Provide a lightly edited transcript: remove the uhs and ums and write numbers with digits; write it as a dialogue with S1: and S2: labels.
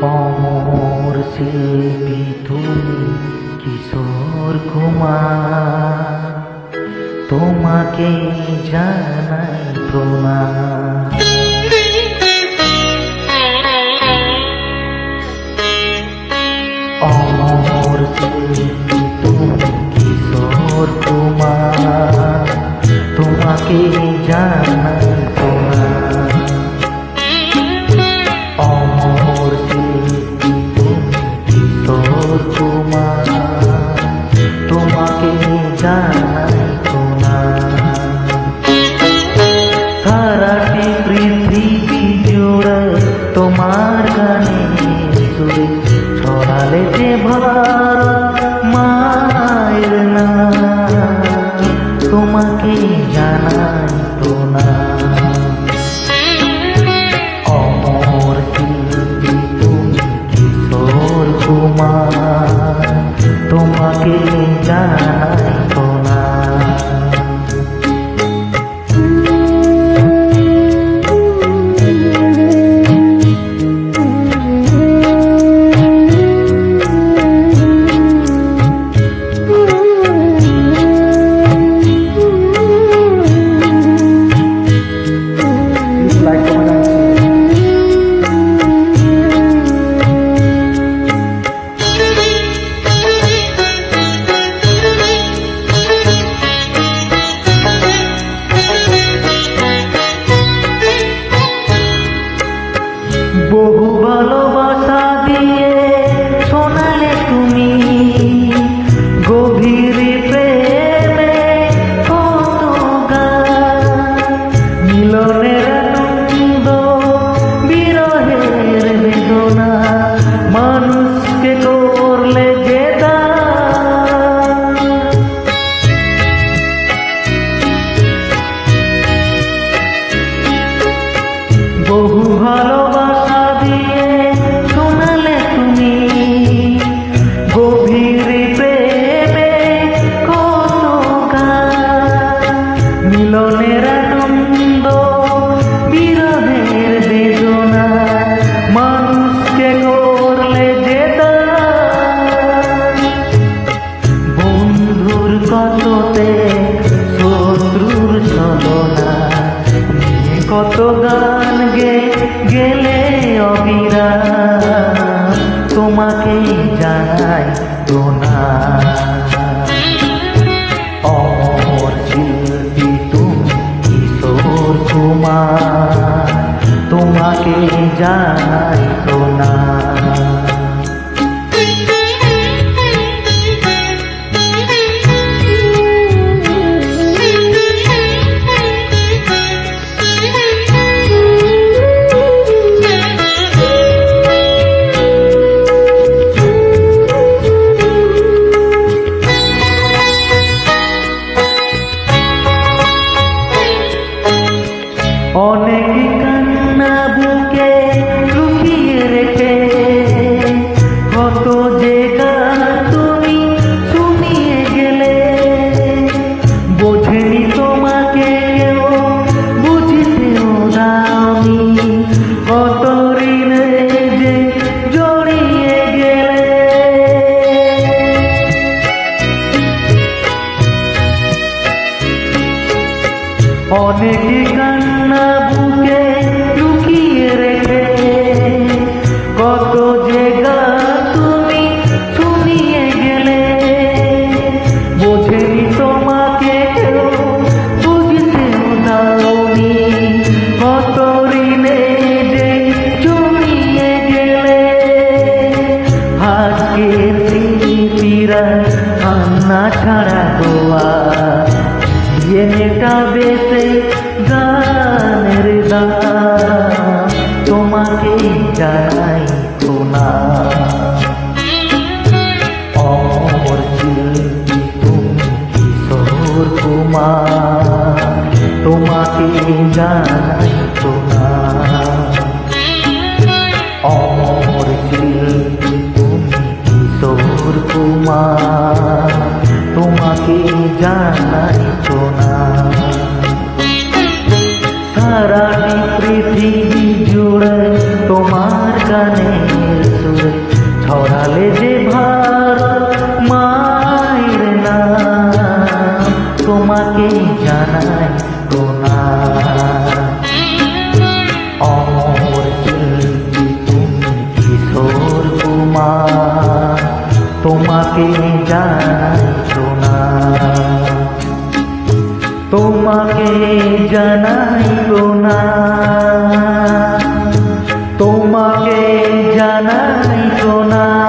S1: অমর শিল্পী তুমি কিশোর কুমার, তোমাকে জানাই প্রণাম। অমর শিল্পী তুমি কিশোর কুমার, তোমাকে জানাই প্রণাম। অমর শিল্পী তুমি কিশোর কুমার, তোমাকে জানাই প্রণাম। সারাটি পৃথিবী জুড়ে তোমার গানের সুরে ছড়ালে যে ভারত মায়ের নাম, তোমাকে জানাই প্রণাম। অমর শিল্পী তুমি কিশোর কুমার, তোমাকে জানাই প্রণাম। বহু ভালোবাসা দিয়ে শোনালে তুমি গভীর প্রেমে কত গান, মিলনের আনন্দ বিরহের বেদনা মানুষকে করলে যে দান। বহু ভালোবাসা দিয়ে শোনালে তুমি গভীর প্রেমে কত গান, মিলনের আনন্দ বিরহের বেদনা মানুষকে করলে যে দান। বন্ধুর কততে শত্রুর ছলনা নিয়ে কত গান গেলে অবিরাম, তোমাকে জানাই প্রণাম। অমর শিল্পী তুমি কিশোর কুমার, তোমাকে জানাই প্রণাম। অনেক কান্না বুকে লুকিয়ে রেখে কত যে গান তুমি শুনিয়ে গেলে, বোঝেনি তোমাকে কেউ বুঝতেও দাওনি, কত ঋণে যে জড়িয়ে গেলে। অনেক কান্না বুকে লুকিয়ে রেখে কত যে গান তুমি শুনিয়ে গেলে, বোঝেনি তোমাকে কেউ বুঝতেও দাওনি, কত ঋণে যে জড়িয়ে গেলে। আজকের শিল্পীরা কান্না ছাড়া গোয়া মেটাবে সে গানের দাম, তোমাকে জানাই প্রণাম। অমর শিল্পী তুমি কিশোর কুমার, তোমাকে জানাই প্রণাম। অমর শিল্পী তুমি কিশোর কুমার, তোমাকে জানাই প্রণাম। সারাটি পৃথিবী জুড়ে তোমার গানের সুরে ছড়ালে যে ভারত মায়ের নাম, তোমাকে জানাই প্রণাম। অমর শিল্পী তুমি কিশোর কুমার, তোমাকে জানাই প্রণাম, তোমাকে জানাই প্রণাম, তোমাকে জানাই প্রণাম।